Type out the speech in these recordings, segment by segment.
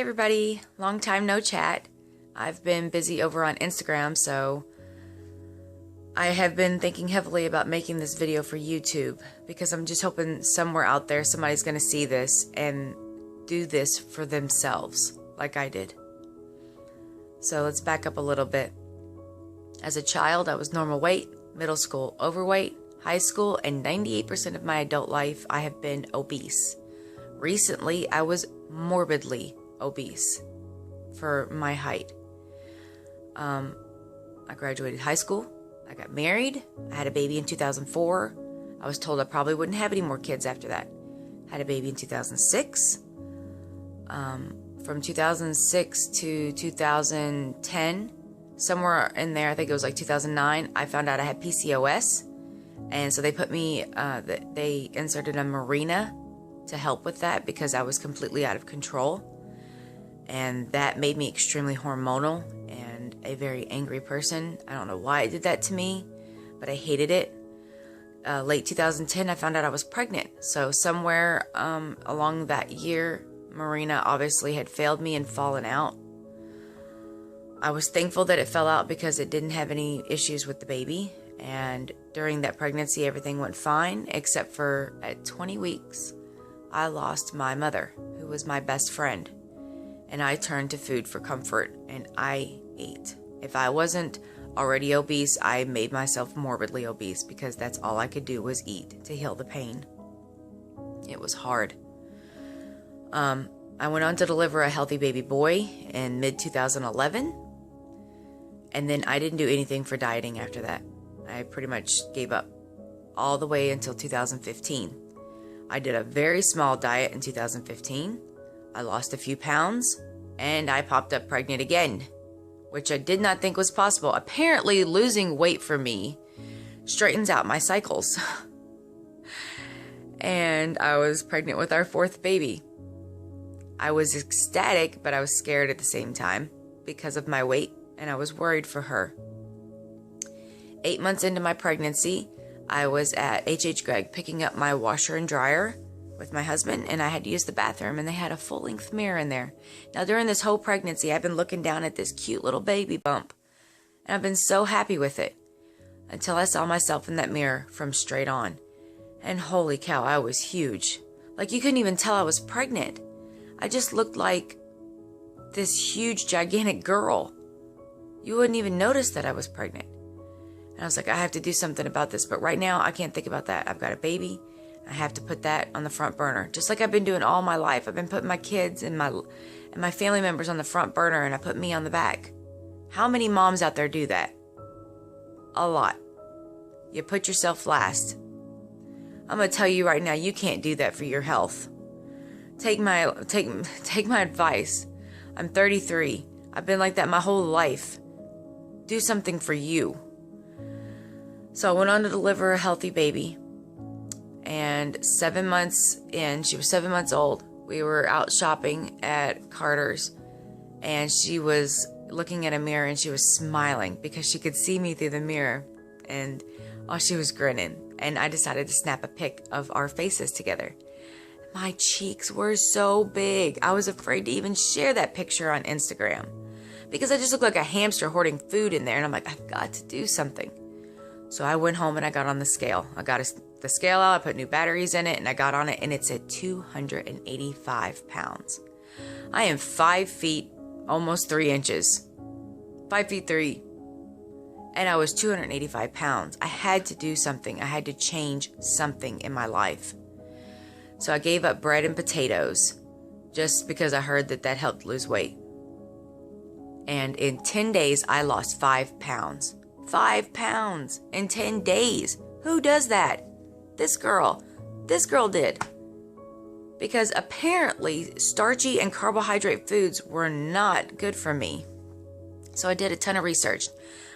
everybody, long time no chat. I've been busy over on Instagram, so I have been thinking heavily about making this video for YouTube because I'm just hoping somewhere out there somebody's going to see this and do this for themselves like I did. So let's back up a little bit. As a child, I was normal weight, middle school overweight, high school, and 98% of my adult life I have been obese. Recently, I was morbidly obese for my height. I graduated high school. I got married. I had a baby in 2004. I was told I probably wouldn't have any more kids after that. Had a baby in 2006. From 2006 to 2010, somewhere in there, I think it was like 2009, I found out I had PCOS. And so they put me, they inserted a Mirena to help with that because I was completely out of control. And that made me extremely hormonal and a very angry person. I don't know why it did that to me, but I hated it. Late 2010, I found out I was pregnant. So somewhere along that year, Mirena obviously had failed me and fallen out. I was thankful that it fell out because it didn't have any issues with the baby. And during that pregnancy, everything went fine, except for at 20 weeks, I lost my mother, who was my best friend. And I turned to food for comfort, and I ate. If I wasn't already obese, I made myself morbidly obese because that's all I could do was eat to heal the pain. It was hard. I went on to deliver a healthy baby boy in mid-2011, and then I didn't do anything for dieting after that. I pretty much gave up all the way until 2015. I did a very small diet in 2015. I lost a few pounds, and I popped up pregnant again, which I did not think was possible. Apparently, losing weight for me straightens out my cycles. And I was pregnant with our fourth baby. I was ecstatic, but I was scared at the same time because of my weight, and I was worried for her. 8 months into my pregnancy, I was at H.H. Gregg picking up my washer and dryer with my husband, and I had to use the bathroom, and they had a full-length mirror in there. Now, during this whole pregnancy, I've been looking down at this cute little baby bump, and I've been so happy with it until I saw myself in that mirror from straight on. And holy cow, I was huge. Like, you couldn't even tell I was pregnant. I just looked like this huge, gigantic girl. You wouldn't even notice that I was pregnant. And I was like, I have to do something about this, but right now I can't think about that. I've got a baby. I have to put that on the front burner. Just like I've been doing all my life. I've been putting my kids and my family members on the front burner, and I put me on the back. How many moms out there do that? A lot. You put yourself last. I'm going to tell you right now, you can't do that for your health. Take my advice. I'm 33. I've been like that my whole life. Do something for you. So I went on to deliver a healthy baby. And 7 months in, she was 7 months old. We were out shopping at Carter's, and she was looking at a mirror, and she was smiling because she could see me through the mirror. And she was grinning. And I decided to snap a pic of our faces together. My cheeks were so big. I was afraid to even share that picture on Instagram because I just looked like a hamster hoarding food in there. And I'm like, I've got to do something. So I went home and I got on the scale. I got the scale out, I put new batteries in it, and I got on it, and it said 285 pounds. I am 5 feet, almost 3 inches. 5 feet 3. And I was 285 pounds. I had to do something. I had to change something in my life. So I gave up bread and potatoes just because I heard that helped lose weight. And in 10 days, I lost 5 pounds. 5 pounds in 10 days. Who does that? This girl did. Because apparently starchy and carbohydrate foods were not good for me. So I did a ton of research.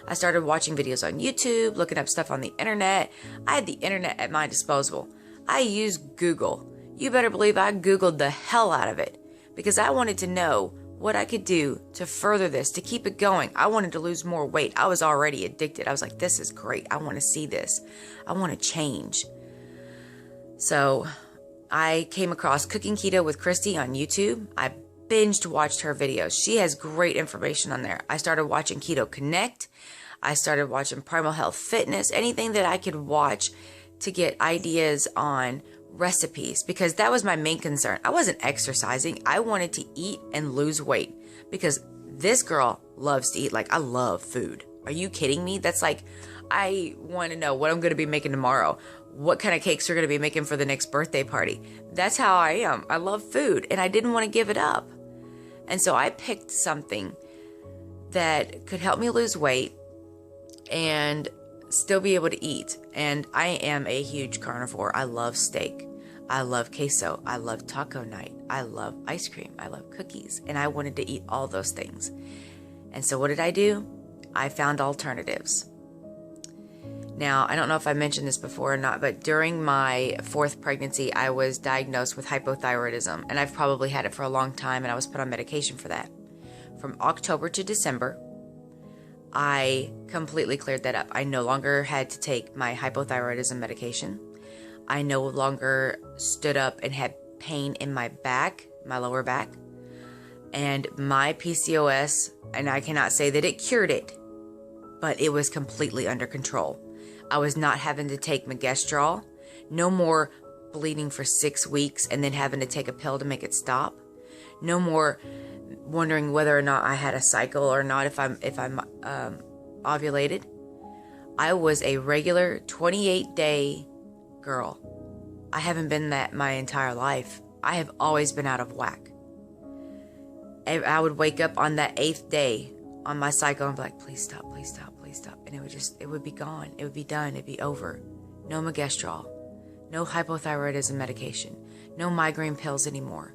I started watching videos on YouTube, looking up stuff on the internet. I had the internet at my disposal. I used Google. You better believe I Googled the hell out of it because I wanted to know what I could do to further this, to keep it going. I wanted to lose more weight. I was already addicted. I was like, this is great. I want to see this. I want to change. So I came across Cooking Keto with Christy on YouTube. I binged watched her videos. She has great information on there. I started watching Keto Connect. I started watching Primal Health Fitness, anything that I could watch to get ideas on recipes, because that was my main concern. I wasn't exercising. I wanted to eat and lose weight, because this girl loves to eat. Like, I love food. Are you kidding me? That's like, I want to know what I'm going to be making tomorrow. What kind of cakes we're going to be making for the next birthday party. That's how I am. I love food, and I didn't want to give it up. And so I picked something that could help me lose weight and still be able to eat. And I am a huge carnivore. I love steak. I love queso. I love taco night. I love ice cream. I love cookies. And I wanted to eat all those things. And so what did I do? I found alternatives. Now, I don't know if I mentioned this before or not, but during my 4th pregnancy, I was diagnosed with hypothyroidism, and I've probably had it for a long time, and I was put on medication for that. From October to December, I completely cleared that up. I no longer had to take my hypothyroidism medication. I no longer stood up and had pain in my back, my lower back, and my PCOS, and I cannot say that it cured it, but it was completely under control. I was not having to take Megestrol. No more bleeding for 6 weeks and then having to take a pill to make it stop. No more wondering whether or not I had a cycle or not if I'm ovulated. I was a regular 28-day girl. I haven't been that my entire life. I have always been out of whack. I would wake up on that 8th day on my cycle and be like, please stop, please stop, please stop. And it would be gone. It would be done. It'd be over. No Megestrol. No hypothyroidism medication. No migraine pills anymore.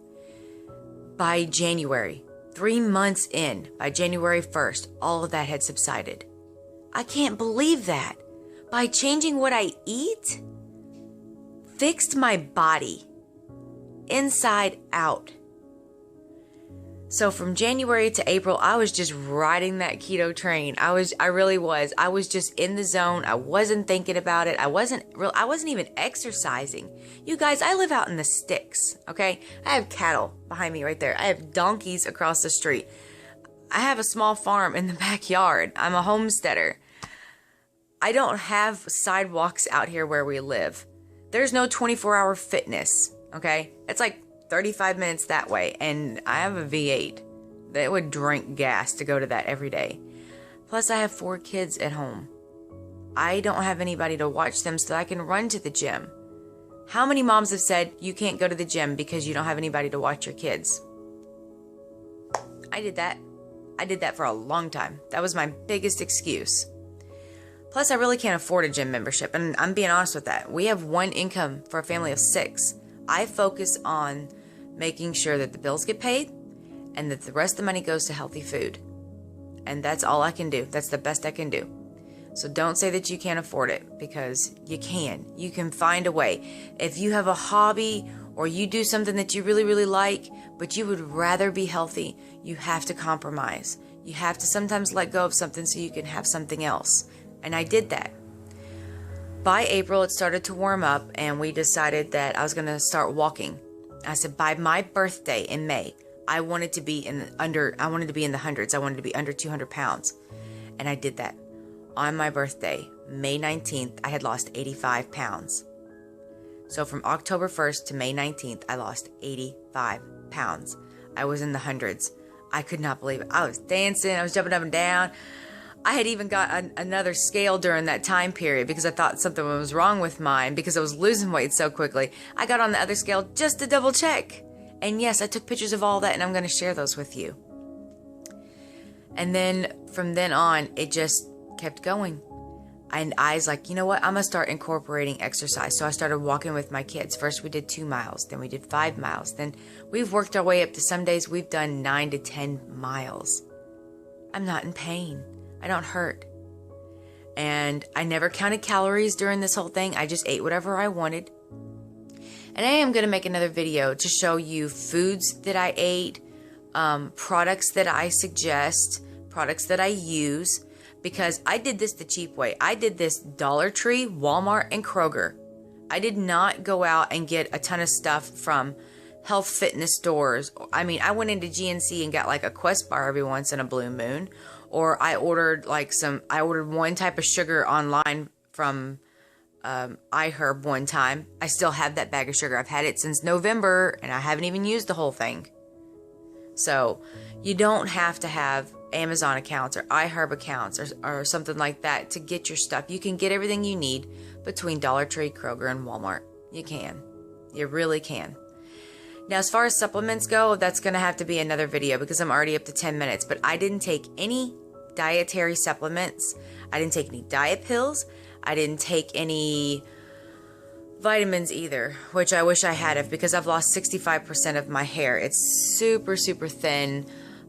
By January, 3 months in, by January 1st, all of that had subsided. I can't believe that. By changing what I eat, fixed my body inside out. So from January to April, I was just riding that keto train. I really was. I was just in the zone. I wasn't thinking about it. I wasn't even exercising. You guys, I live out in the sticks, okay? I have cattle behind me right there. I have donkeys across the street. I have a small farm in the backyard. I'm a homesteader. I don't have sidewalks out here where we live. There's no 24-hour fitness, okay? It's like 35 minutes that way, and I have a V8 that would drink gas to go to that every day. Plus, I have 4 kids at home. I don't have anybody to watch them so I can run to the gym. How many moms have said you can't go to the gym because you don't have anybody to watch your kids? I did that. I did that for a long time. That was my biggest excuse. Plus, I really can't afford a gym membership, and I'm being honest with that. We have 1 income for a family of 6. I focus on making sure that the bills get paid and that the rest of the money goes to healthy food. And that's all I can do. That's the best I can do. So don't say that you can't afford it, because you can. You can find a way. If you have a hobby or you do something that you really, really like, but you would rather be healthy, you have to compromise. You have to sometimes let go of something so you can have something else. And I did that. By April, it started to warm up, and we decided that I was going to start walking. I said by my birthday in May, I wanted to be in the hundreds. I wanted to be under 200 pounds. And I did that. On my birthday, May 19th, I had lost 85 pounds. So from October 1st to May 19th, I lost 85 pounds. I was in the hundreds. I could not believe it. I was dancing. I was jumping up and down. I had even got another scale during that time period because I thought something was wrong with mine because I was losing weight so quickly. I got on the other scale just to double check. And yes, I took pictures of all that, and I'm going to share those with you. And then from then on, it just kept going. And I was like, you know what? I'm going to start incorporating exercise. So I started walking with my kids. First we did 2 miles. Then we did 5 miles. Then we've worked our way up to some days we've done 9 to 10 miles. I'm not in pain. I don't hurt. And I never counted calories during this whole thing. I just ate whatever I wanted. And I am going to make another video to show you foods that I ate, products that I suggest, products that I use, because I did this the cheap way. I did this Dollar Tree, Walmart, and Kroger. I did not go out and get a ton of stuff from health fitness stores. I mean, I went into GNC and got like a Quest bar every once in a blue moon. Or I ordered one type of sugar online from iHerb one time. I still have that bag of sugar. I've had it since November and I haven't even used the whole thing. So you don't have to have Amazon accounts or iHerb accounts or something like that to get your stuff. You can get everything you need between Dollar Tree, Kroger, and Walmart. You can. You really can. Now, as far as supplements go, that's going to have to be another video because I'm already up to 10 minutes. But I didn't take any dietary supplements. I didn't take any diet pills. I didn't take any vitamins either, which I wish I had of because I've lost 65% of my hair. It's super, super thin.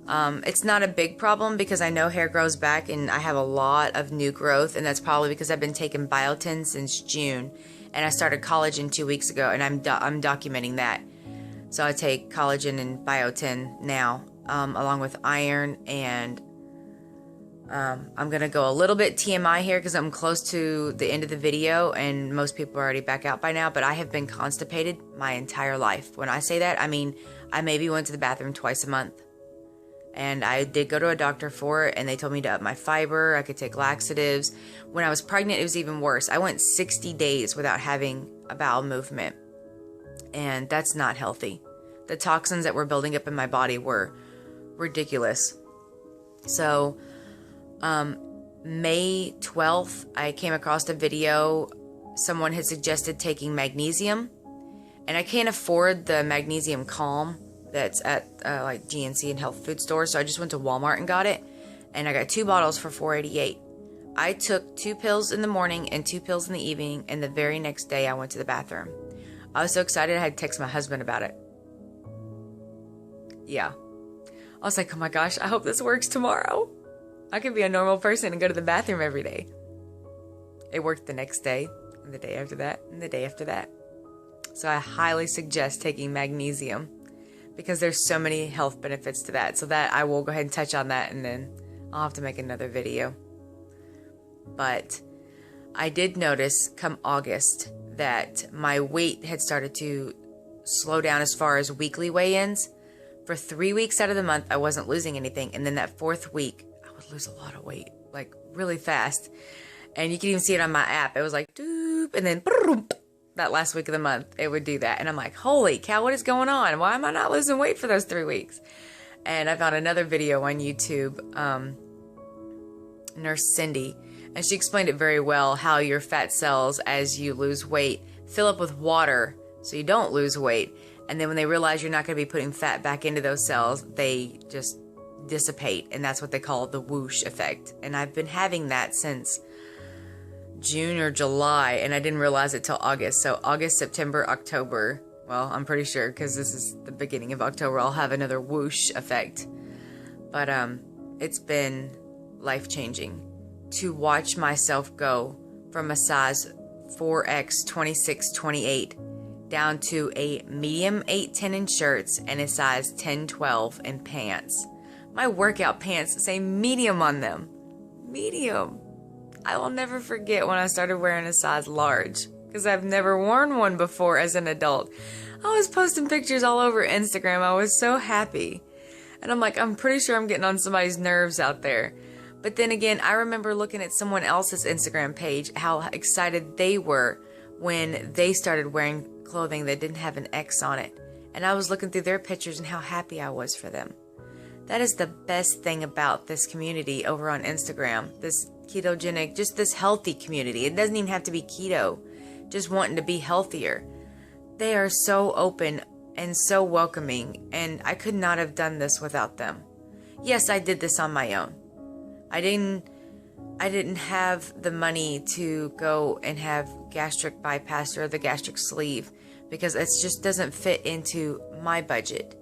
It's not a big problem because I know hair grows back and I have a lot of new growth, and that's probably because I've been taking biotin since June, and I started collagen 2 weeks ago, and I'm documenting that. So I take collagen and biotin now, along with iron, and I'm going to go a little bit TMI here because I'm close to the end of the video and most people are already back out by now, but I have been constipated my entire life. When I say that, I mean, I maybe went to the bathroom twice a month. And I did go to a doctor for it, and they told me to up my fiber. I could take laxatives. When I was pregnant, it was even worse. I went 60 days without having a bowel movement, and that's not healthy. The toxins that were building up in my body were ridiculous. So, May 12th, I came across a video. Someone had suggested taking magnesium, and I can't afford the magnesium calm that's at like GNC and health food stores, so I just went to Walmart and got it, and I got 2 bottles for $4.88. I took 2 pills in the morning and 2 pills in the evening, and the very next day I went to the bathroom. I was so excited I had to text my husband about it. Yeah. I was like, oh my gosh, I hope this works tomorrow. I could be a normal person and go to the bathroom every day. It worked the next day, and the day after that, and the day after that. So I highly suggest taking magnesium because there's so many health benefits to that. So that I will go ahead and touch on that, and then I'll have to make another video. But I did notice come August that my weight had started to slow down as far as weekly weigh-ins. For 3 weeks out of the month, I wasn't losing anything. And then that 4th week, I would lose a lot of weight, like really fast. And you can even see it on my app. It was like, doop, and then boom, that last week of the month, it would do that. And I'm like, holy cow, what is going on? Why am I not losing weight for those 3 weeks? And I found another video on YouTube, Nurse Cindy, and she explained it very well, how your fat cells, as you lose weight, fill up with water so you don't lose weight. And then when they realize you're not going to be putting fat back into those cells, they just dissipate. And that's what they call the whoosh effect. And I've been having that since June or July, and I didn't realize it till August. So August, September, October, well, I'm pretty sure because this is the beginning of October, I'll have another whoosh effect. But it's been life-changing to watch myself go from a size 4X 26, 28 down to a medium 8-10 in shirts and a size 10-12 in pants. My workout pants say medium on them. Medium. I will never forget when I started wearing a size large because I've never worn one before as an adult. I was posting pictures all over Instagram. I was so happy. And I'm like, I'm pretty sure I'm getting on somebody's nerves out there. But then again, I remember looking at someone else's Instagram page, how excited they were when they started wearing clothing that didn't have an X on it. And I was looking through their pictures and how happy I was for them. That is the best thing about this community over on Instagram, this ketogenic, just this healthy community. It doesn't even have to be keto, just wanting to be healthier. They are so open and so welcoming, and I could not have done this without them. Yes, I did this on my own. I didn't have the money to go and have gastric bypass or the gastric sleeve because it just doesn't fit into my budget.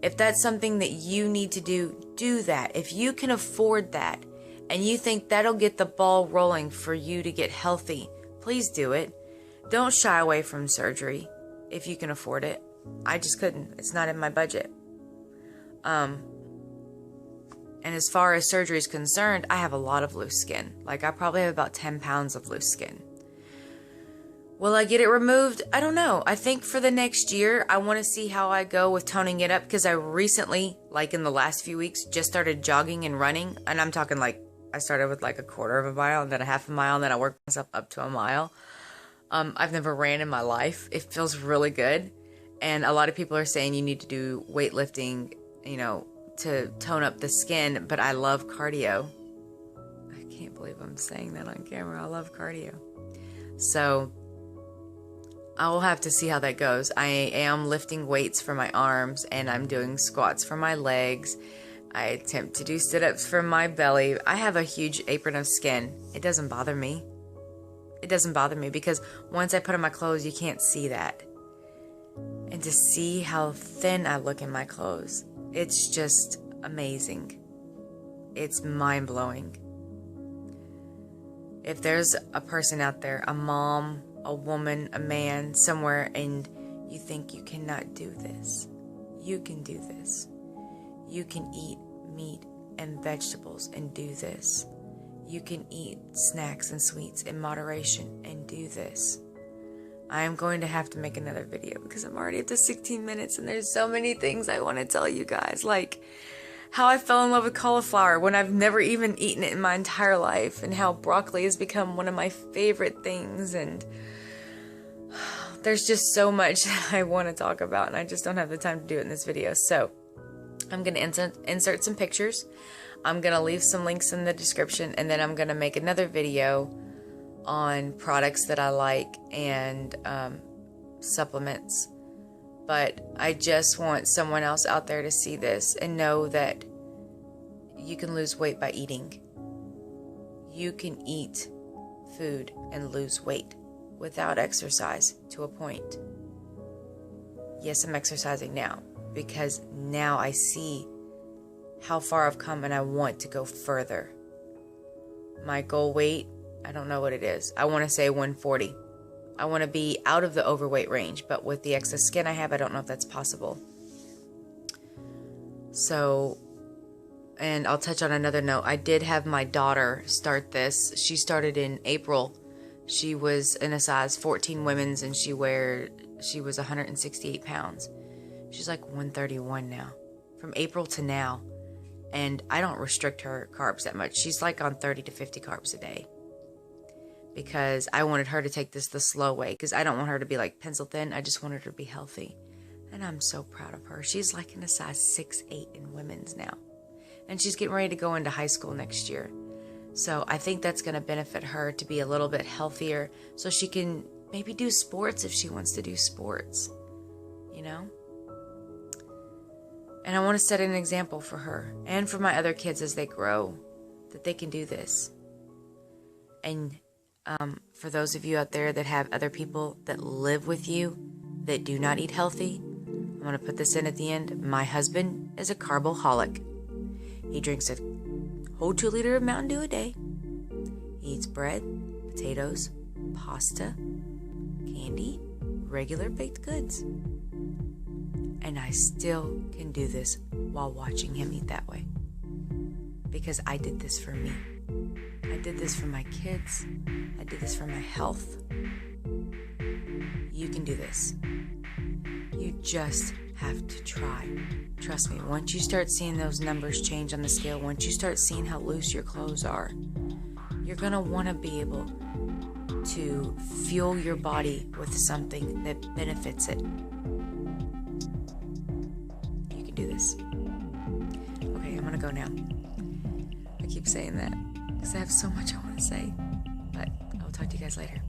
If that's something that you need to do that. If you can afford that and you think that'll get the ball rolling for you to get healthy, please do it. Don't shy away from surgery if you can afford it. I just couldn't. It's not in my budget. And as far as surgery is concerned, I have a lot of loose skin. Like I probably have about 10 pounds of loose skin. Will I get it removed? I don't know. I think for the next year, I want to see how I go with toning it up, because I recently, like in the last few weeks, just started jogging and running. And I'm talking like, I started with like a quarter of a mile and then a half a mile, and then I worked myself up to a mile. I've never ran in my life. It feels really good. And a lot of people are saying you need to do weightlifting, to tone up the skin. But I love cardio. I can't believe I'm saying that on camera. I love cardio. So I will have to see how that goes. I am lifting weights for my arms, and I'm doing squats for my legs. I attempt to do sit-ups for my belly. I have a huge apron of skin. It doesn't bother me. It doesn't bother me, because once I put on my clothes, you can't see that. And to see how thin I look in my clothes, it's just amazing. It's mind-blowing. If there's a person out there, a mom, a woman, a man, somewhere, and you think you cannot do this, you can do this. You can eat meat and vegetables and do this. You can eat snacks and sweets in moderation and do this. I am going to have to make another video, because I'm already up to 16 minutes and there's so many things I want to tell you guys. Like how I fell in love with cauliflower when I've never even eaten it in my entire life, and how broccoli has become one of my favorite things. And there's just so much I want to talk about, and I just don't have the time to do it in this video. So I'm going to insert some pictures. I'm going to leave some links in the description, and then I'm going to make another video on products that I like and supplements. But I just want someone else out there to see this and know that you can lose weight by eating. You can eat food and lose weight without exercise to a point. Yes, I'm exercising now, because now I see how far I've come and I want to go further. My goal weight, I don't know what it is. I want to say 140. I want to be out of the overweight range, but with the excess skin I have, I don't know if that's possible. So, and I'll touch on another note. I did have my daughter start this. She started in April. She was in a size 14 women's, and she was 168 pounds. She's like 131 now, from April to now. And I don't restrict her carbs that much. She's like on 30 to 50 carbs a day, because I wanted her to take this the slow way, because I don't want her to be like pencil thin. I just want her to be healthy. And I'm so proud of her. She's like in a size 6'8" in women's now. And she's getting ready to go into high school next year. So I think that's going to benefit her to be a little bit healthier, so she can maybe do sports if she wants to do sports, And I want to set an example for her and for my other kids as they grow, that they can do this. And for those of you out there that have other people that live with you that do not eat healthy, I'm going to put this in at the end. My husband is a carboholic. He drinks a whole 2 liters of Mountain Dew a day. He eats bread, potatoes, pasta, candy, regular baked goods. And I still can do this while watching him eat that way. Because I did this for me. I did this for my kids. I did this for my health. You can do this. You just have to try. Trust me, once you start seeing those numbers change on the scale, once you start seeing how loose your clothes are, you're going to want to be able to fuel your body with something that benefits it. You can do this. Okay, I'm going to go now. I keep saying that because I have so much I want to say, but I'll talk to you guys later.